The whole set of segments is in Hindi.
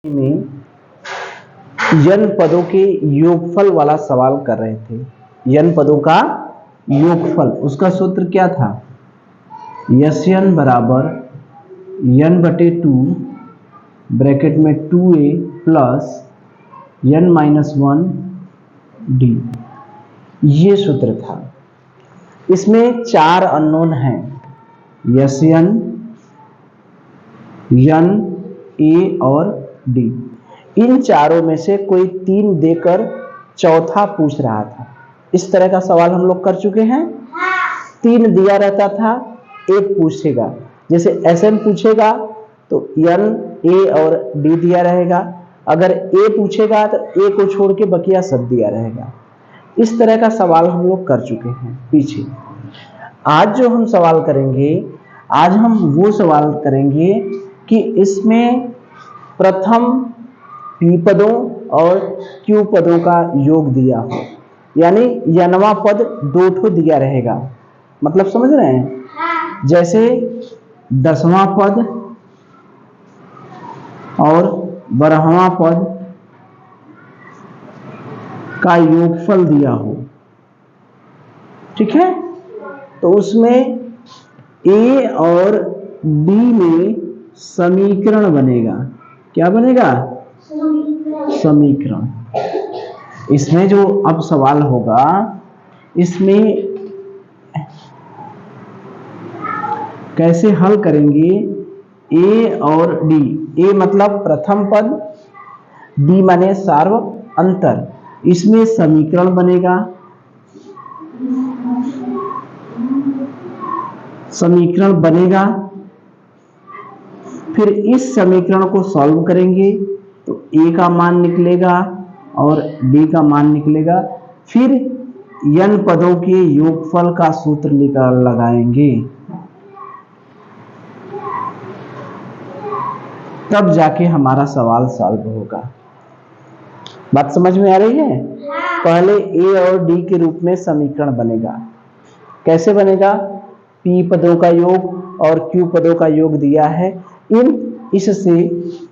में n पदों के योगफल वाला सवाल कर रहे थे। n पदों का योगफल, उसका सूत्र क्या था? Sn बराबर n/2 ब्रैकेट में 2a प्लस n-1 d, ये सूत्र था। इसमें 4 अननोन हैं, Sn, n, a और d। इन चारों में से कोई 3 देकर चौथा पूछ रहा था। इस तरह का सवाल हम लोग कर चुके हैं। 3 दिया रहता था, एक पूछेगा। जैसे Sn पूछेगा तो n, a और d दिया रहेगा। अगर a पूछेगा तो a को छोड़ के बकिया सब दिया रहेगा। इस तरह का सवाल हम लोग कर चुके हैं पीछे। आज जो हम सवाल करेंगे, आज हम वो सवाल करेंगे कि इसमें प्रथम p पदों और q पदों का योग दिया हो, यानी यनवा पद 2 ठो दिया रहेगा। मतलब समझ रहे हैं? जैसे 10वां पद और 12वां पद का योगफल दिया हो, ठीक है? तो उसमें a और d में समीकरण बनेगा। क्या बनेगा? समीकरण। इसमें जो अब सवाल होगा, इसमें कैसे हल करेंगे? a और d, a मतलब प्रथम पद, d माने सार्व अंतर। इसमें समीकरण बनेगा, समीकरण बनेगा। फिर इस समीकरण को सॉल्व करेंगे तो a का मान निकलेगा और d का मान निकलेगा। फिर n पदों के योगफल का सूत्र लगाएंगे, तब जाके हमारा सवाल सॉल्व होगा। बात समझ में आ रही है? पहले a और d के रूप में समीकरण बनेगा। कैसे बनेगा? p पदों का योग और q पदों का योग दिया है। इससे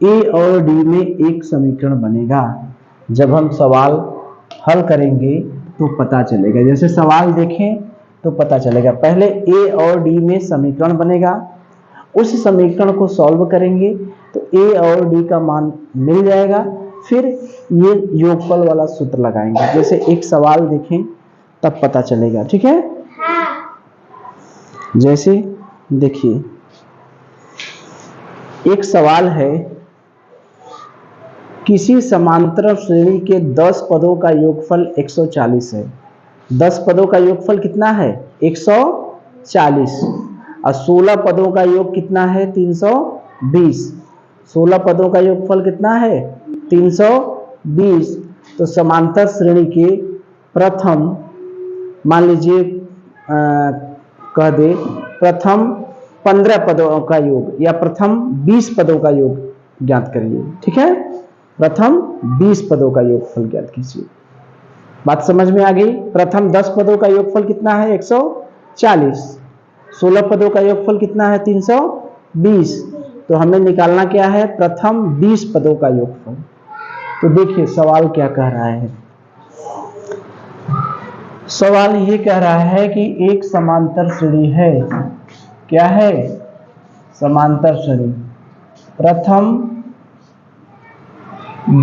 a और d में एक समीकरण बनेगा। जब हम सवाल हल करेंगे तो पता चलेगा। जैसे सवाल देखें तो पता चलेगा। पहले a और d में समीकरण बनेगा, उस समीकरण को सॉल्व करेंगे तो a और d का मान मिल जाएगा। फिर ये योगफल वाला सूत्र लगाएंगे। जैसे एक सवाल देखें तब पता चलेगा, ठीक है? जैसे देखिए, एक सवाल है, किसी समांतर श्रेणी के 10 पदों का योगफल 140 है। 10 पदों का योगफल कितना है? 140। और 16 पदों का योग कितना है? 320। 16 पदों का योगफल कितना है? 320। तो समांतर श्रेणी के प्रथम, मान लीजिए कह दे, प्रथम 15 पदों का योग या प्रथम 20 पदों का योग ज्ञात करिए, ठीक है? प्रथम 20 पदों का योगफल ज्ञात कीजिए। बात समझ में आ गई? प्रथम 10 पदों का योगफल कितना है? 140। 16 पदों का योगफल कितना है? 320। तो हमें निकालना क्या है? प्रथम 20 पदों का योगफल। तो देखिए सवाल क्या कह रहा है। सवाल ये कह रहा है कि एक समांतर श्रेणी है। क्या है? समांतर श्रेणी। प्रथम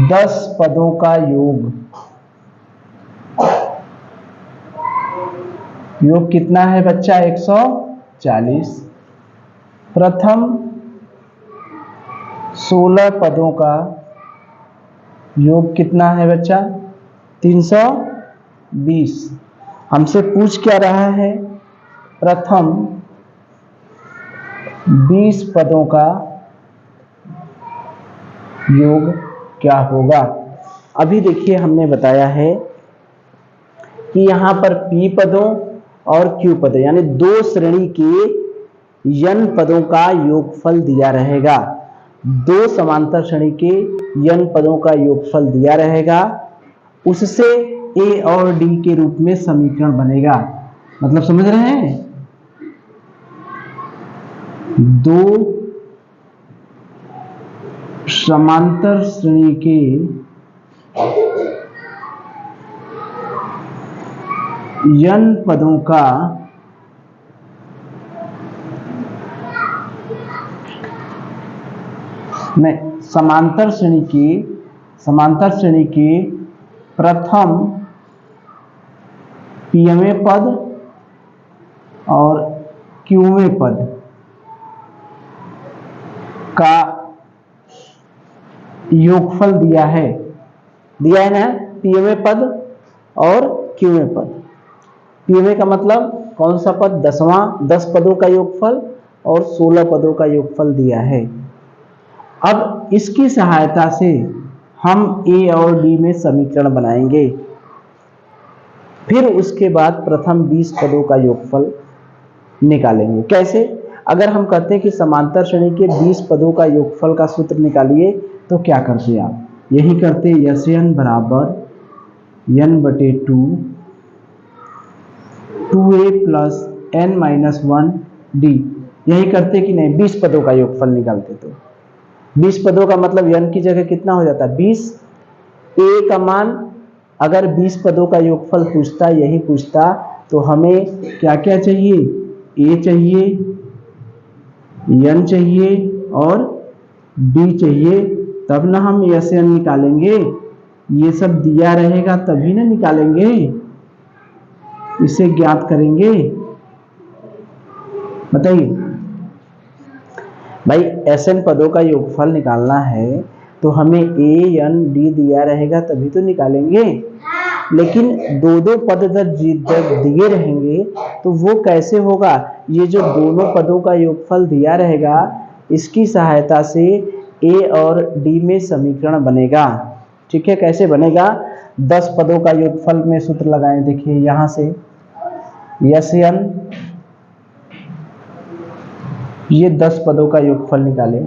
10 पदों का योग कितना है बच्चा? 140। प्रथम 16 पदों का योग कितना है बच्चा? 320। हमसे पूछ क्या रहा है? प्रथम 20 पदों का योग क्या होगा? अभी देखिए, हमने बताया है कि यहां पर p पदों और q पदों, यानी 2 श्रेणी के n पदों का योगफल दिया रहेगा। 2 समांतर श्रेणी के n पदों का योगफल दिया रहेगा। उससे a और d के रूप में समीकरण बनेगा। मतलब समझ रहे हैं? 2 समांतर श्रेणी के n पदों का समांतर श्रेणी के प्रथम pवें पद और qवें पद का योगफल दिया है ना, pवें पद और qवें पद। pवें का मतलब कौन सा पद, 10 पदों का योगफल और 16 पदों का योगफल दिया है। अब इसकी सहायता से हम a और d में समीकरण बनाएंगे, फिर उसके बाद प्रथम 20 पदों का योगफल निकालेंगे। कैसे? अगर हम कहते हैं कि समांतर श्रेणी के 20 पदों का योगफल का सूत्र निकालिए, तो क्या करते आप? यही करते, Sn बराबर n/2 2a प्लस n-1d, यही करते कि नहीं? 20 पदों का योगफल निकालते। तो 20 पदों का मतलब n की जगह कितना हो जाता है? 20। a का मान अगर 20 पदों का योगफल पूछता, यही पूछता, तो हमें क्या क्या चाहिए? a चाहिए, n चाहिए और d चाहिए, तब ना हम Sn निकालेंगे। ये सब दिया रहेगा तभी ना निकालेंगे, इसे ज्ञात करेंगे। बताइए भाई, Sn पदों का योगफल निकालना है तो हमें a, n, d दिया रहेगा तभी तो निकालेंगे। लेकिन दो पद जब दिए रहेंगे तो वो कैसे होगा? ये जो दोनों पदों का योगफल दिया रहेगा, इसकी सहायता से a और d में समीकरण बनेगा। ठीक है, कैसे बनेगा? 10 पदों का योगफल में सूत्र लगाएं। देखिए यहां से Sn, ये 10 पदों का योगफल निकाले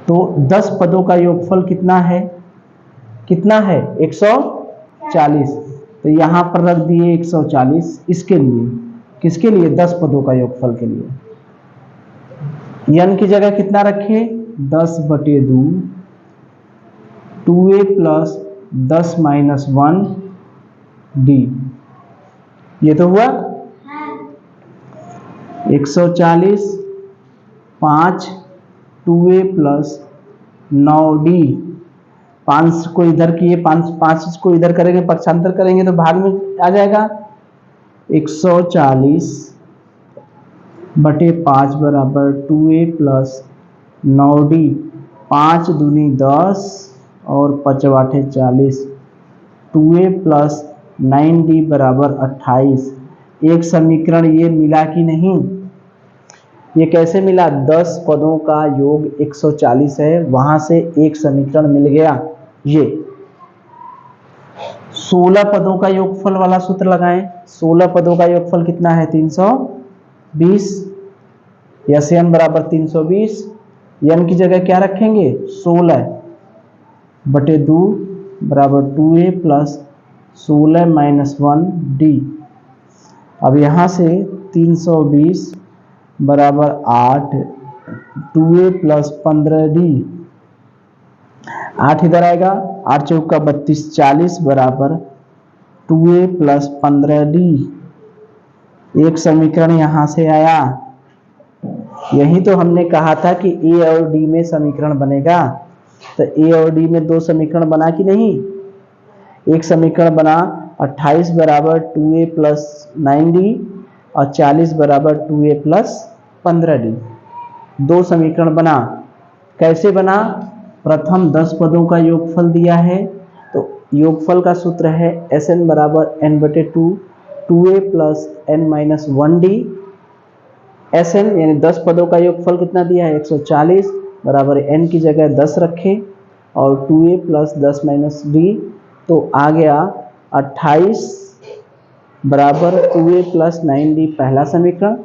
तो 10 पदों का योगफल कितना है? 140। तो यहां पर रख दिए 140। इसके लिए, किसके लिए? 10 पदों का योगफल के लिए। n की जगह कितना रखे? 10/2 2a प्लस 10-1d, ये तो हुआ 140 5 2a प्लस 9d। 5 को इधर किए, 5 को इधर करेंगे, पक्षांतर करेंगे तो भाग में आ जाएगा। 140/5 बराबर 2a प्लस 9d। 5 दूनी 10 और 5 40। 2a प्लस 9d बराबर 28। एक समीकरण ये मिला कि नहीं? ये कैसे मिला? 10 पदों का योग 140 है, वहां से एक समीकरण मिल गया। ये 16 पदों का योगफल वाला सूत्र लगाएं। 16 पदों का योगफल कितना है? 320। Sn बराबर 320। n की जगह क्या रखेंगे? 16/2 बराबर 2a प्लस 16-1d। अब यहां से 320 बराबर 8 2a प्लस 15d। 8 इधर आएगा, 8 चौका 32 40 बराबर 2a प्लस 15d। एक समीकरण यहां से आया। यही तो हमने कहा था कि a और d में समीकरण बनेगा। तो a और d में दो समीकरण बना कि नहीं? एक समीकरण बना 28 बराबर 2a प्लस 9d और 40 बराबर 2a प्लस 15d। दो समीकरण बना। कैसे बना? प्रथम 10 पदों का योगफल दिया है, तो योगफल का सूत्र है Sn बराबर n/2 2a plus n-1d। Sn यानी 10 पदों का योगफल कितना दिया है? 140 बराबर n की जगह 10 रखे और 2a प्लस 10-d, तो आ गया 28 बराबर 2a प्लस 9d पहला समीकरण।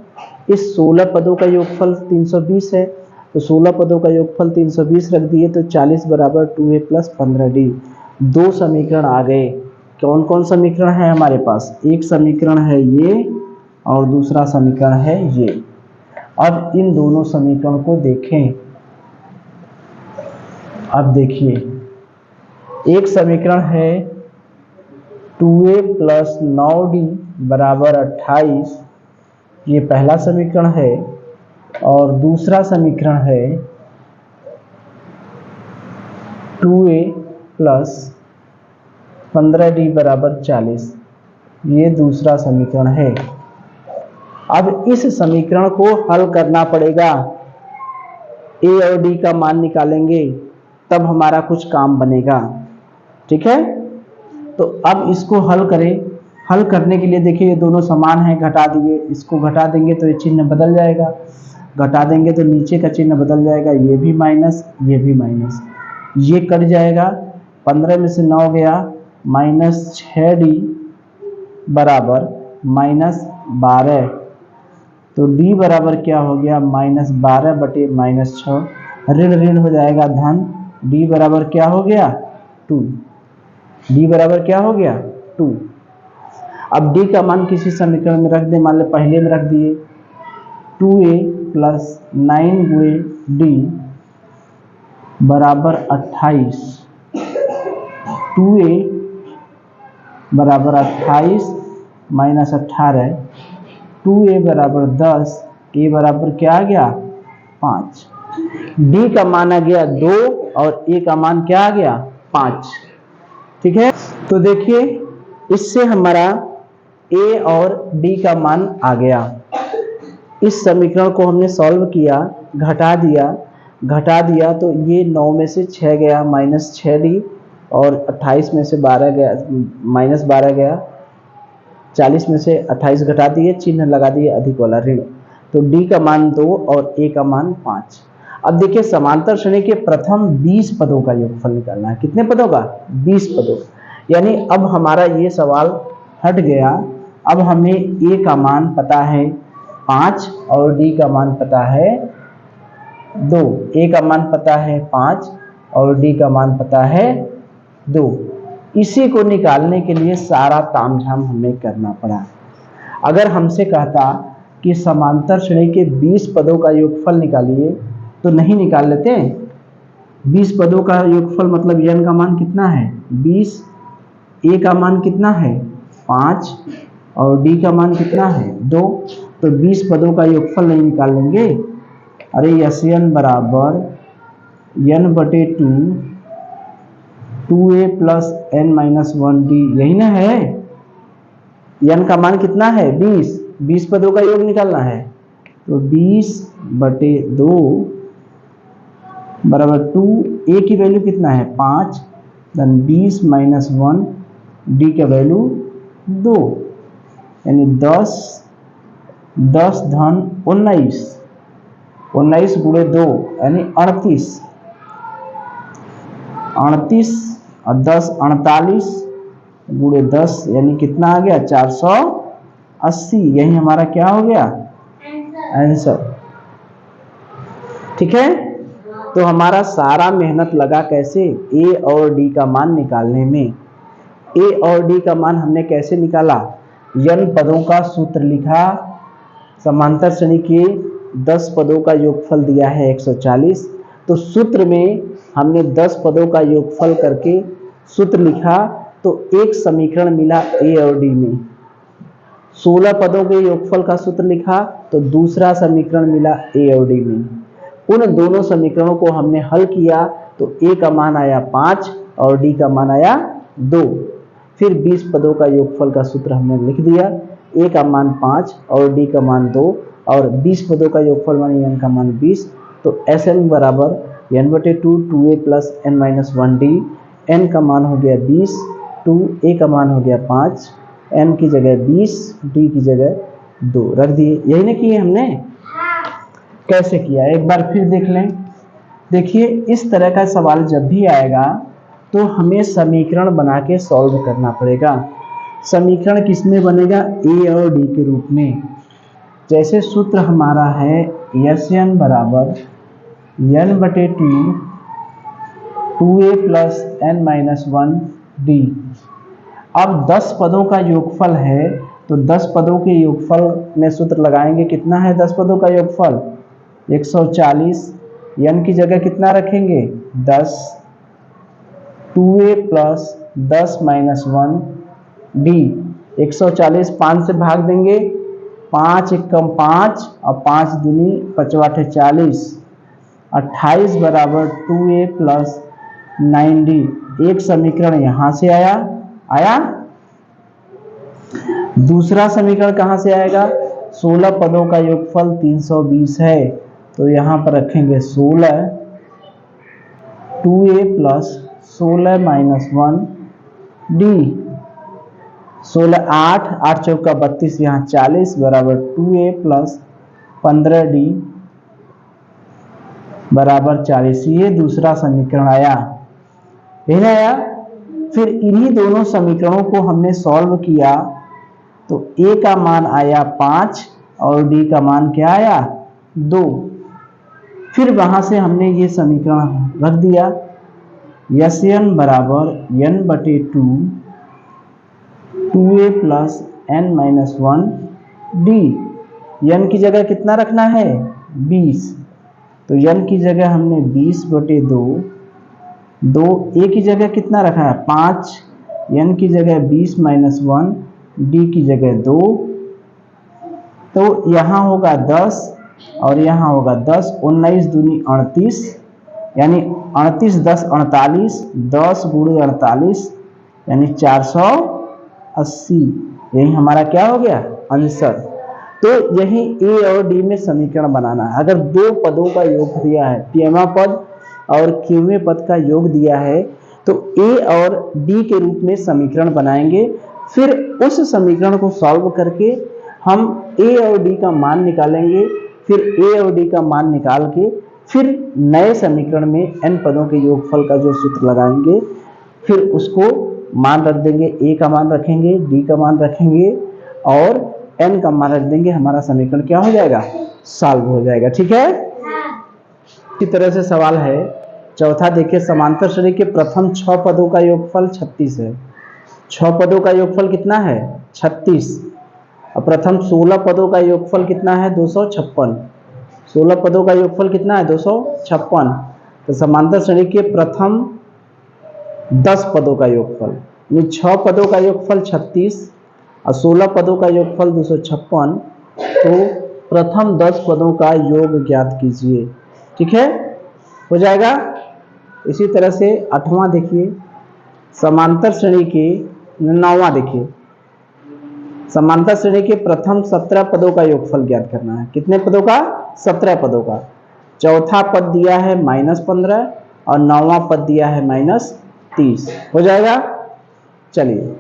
इस 16 पदों का योगफल 320 है, तो 16 पदों का योगफल 320 रख दिए तो 40 बराबर 2a प्लस 15d। दो समीकरण आ गए। कौन कौन समीकरण है हमारे पास? एक समीकरण है ये और दूसरा समीकरण है ये। अब इन दोनों समीकरण को देखें। अब देखिए, एक समीकरण है 2a प्लस 9d बराबर 28, ये पहला समीकरण है। और दूसरा समीकरण है 2a प्लस 15d बराबर 40, ये दूसरा समीकरण है। अब इस समीकरण को हल करना पड़ेगा, a और d का मान निकालेंगे तब हमारा कुछ काम बनेगा। ठीक है, तो अब इसको हल करें। हल करने के लिए देखिए, ये दोनों समान हैं, घटा दिए, इसको घटा देंगे तो ये चिन्ह बदल जाएगा, घटा देंगे तो नीचे का चिन्ह बदल जाएगा, ये भी माइनस, ये भी माइनस, ये कट जाएगा। 15 में से 9 गया, -6d बराबर -12, तो d बराबर क्या हो गया, -12 बटे -6, ऋण ऋण हो जाएगा धन, d बराबर क्या हो गया 2, d बराबर क्या हो गया 2। अब d का मान किसी समीकरण में रख दे, मान ले पहले में रख दिए, 2a प्लस 9 गुणे d बराबर 28, 2a बराबर 28 माइनस 18, 2a बराबर 10, a बराबर क्या आ गया 5, d का मान आ गया 2 और a का मान क्या आ गया 5। ठीक है, तो देखिए इससे हमारा a और d का मान आ गया। इस समीकरण को हमने सॉल्व किया, घटा दिया तो ये 9 में से 6 गया, -6d, और 28 में से 12 गया, -12 गया, 40 में से 28 घटा दिए, चिन्ह लगा दिए अधिक वाला ऋण, तो d का मान 2 और a का मान 5। अब देखिए, समांतर श्रेणी के प्रथम 20 पदों का योगफल निकालना है। कितने पदों का 20 पदों, यानी अब हमारा ये सवाल हट गया। अब हमें a का मान पता है 5 और d का मान पता है 2, a का मान पता है 5 और d का मान पता है 2। इसी को निकालने के लिए सारा तामझाम हमें करना पड़ा। अगर हमसे कहता कि समांतर श्रेणी के 20 पदों का योगफल निकालिए तो नहीं निकाल लेते। 20 पदों का योगफल मतलब n का मान कितना है 20, a का मान कितना है 5 और d का मान कितना है 2, तो 20 पदों का योगफल नहीं निकाल लेंगे। अरे Sn बराबर n बटे 2, 2a plus n minus 1d, यही ना है। n का मान कितना है 20 पदों का योग निकालना है, तो 20 बटे 2 बराबर 2, a की वैल्यू कितना है 5, धन 20 माइनस 1, d का वैल्यू 2, यानी 10 धन 19 गुणे 2 यानी 38 और 10 48 गुणे 10 यानी कितना आ गया 480, यही हमारा क्या हो गया आंसर। ठीक है, तो हमारा सारा मेहनत लगा कैसे a और d का मान निकालने में। a और d का मान हमने कैसे निकाला, n पदों का सूत्र लिखा, समांतर श्रेणी के 10 पदों का योगफल दिया है 140, तो सूत्र में हमने 10 पदों का योगफल करके सूत्र लिखा, तो एक समीकरण मिला a और d में। 16 पदों के योगफल का सूत्र लिखा तो दूसरा समीकरण मिला a और d में। उन दोनों समीकरणों को हमने हल किया तो a का मान आया 5 और d का मान आया 2। फिर 20 पदों का योगफल का सूत्र हमने लिख दिया, a का मान 5 और d का मान 2, और 20 पदों का योगफल माने n का मान 20, तो Sn बराबर n बटे 2, 2a plus n minus 1d, n का मान हो गया 20, 2a का मान हो गया 5, n की जगह 20, d की जगह 2 रख दिए। यही ना किए हमने, कैसे किया एक बार फिर देख लें। देखिए, इस तरह का सवाल जब भी आएगा तो हमें समीकरण बना के सॉल्व करना पड़ेगा। समीकरण किसमें बनेगा, a और d के रूप में। जैसे सूत्र हमारा है Sn बराबर n बटे 2, 2a plus n minus 1d। अब 10 पदों का योगफल है तो 10 पदों के योगफल में सूत्र लगाएंगे, कितना है 10 पदों का योगफल 140, n की जगह कितना रखेंगे 10, 2a प्लस 10 माइनस 1 डी। 140 5 से भाग देंगे, 5 एकम 5 और 5 दूनी 5 40, 28 बराबर 2a प्लस 9d। एक समीकरण यहां से आया। दूसरा समीकरण कहां से आएगा? 16 पदों का योगफल 320 है, तो यहां पर रखेंगे 16, 2a प्लस 16 माइनस 1 डी। 16 8 चौका 32, यहाँ 40 बराबर 2a प्लस 15 डी बराबर 40। ये दूसरा समीकरण आया, यही आया। फिर इन्हीं दोनों समीकरणों को हमने सॉल्व किया तो a का मान आया 5 और d का मान क्या आया? 2। फिर वहां से हमने ये समीकरण रख दिया, Sn बराबर n बटे 2 2a plus n minus 1 D. n की जगह कितना रखना है? 20, तो n की जगह हमने 20 बटे 2, a की जगह कितना रखा है? 5, n की जगह 20 माइनस 1, d की जगह 2, तो यहाँ होगा 10 और यहाँ होगा 10, 19 दूनी 38, यानी 38 10 48, 10 गुणे 48 यानी 480। यही हमारा क्या हो गया? आंसर। तो यही a और d में समीकरण बनाना है। अगर दो पदों का योग दिया है, pma पद और qma पद का योग दिया है, तो a और d के रूप में समीकरण बनाएंगे। फिर उस समीकरण को सॉल्व करके हम a और d का मान निकालेंगे। फिर a और d का मान निकाल के फिर नए समीकरण में n पदों के योगफल का जो सूत्र लगाएंगे, फिर उसको मान रख देंगे, a का मान रखेंगे, d का मान रखेंगे और n का मान रख देंगे। हमारा समीकरण क्या हो जाएगा? सॉल्व हो जाएगा। ठीक है। इसी तरह से सवाल है चौथा, देखिए समांतर श्रेणी के प्रथम 6 पदों का योगफल 36 है। 6 पदों का योगफल कितना है? 36। और प्रथम 16 पदों का योगफल कितना है? 256। 16 पदों का योगफल कितना है? 256। तो समांतर श्रेणी के प्रथम 10 पदों का योगफल, ये 6 पदों का योगफल 36 और 16 पदों का योगफल 256। तो प्रथम 10 पदों का योग ज्ञात कीजिए। ठीक है, हो जाएगा। इसी तरह से 8वां देखिए, समांतर श्रेणी के 9वां देखिए, समांतर श्रेणी के प्रथम 17 पदों का योगफल ज्ञात करना है। कितने पदों का? 17 पदों का। चौथा पद दिया है -15 और 9वां पद दिया है -30। हो जाएगा। चलिए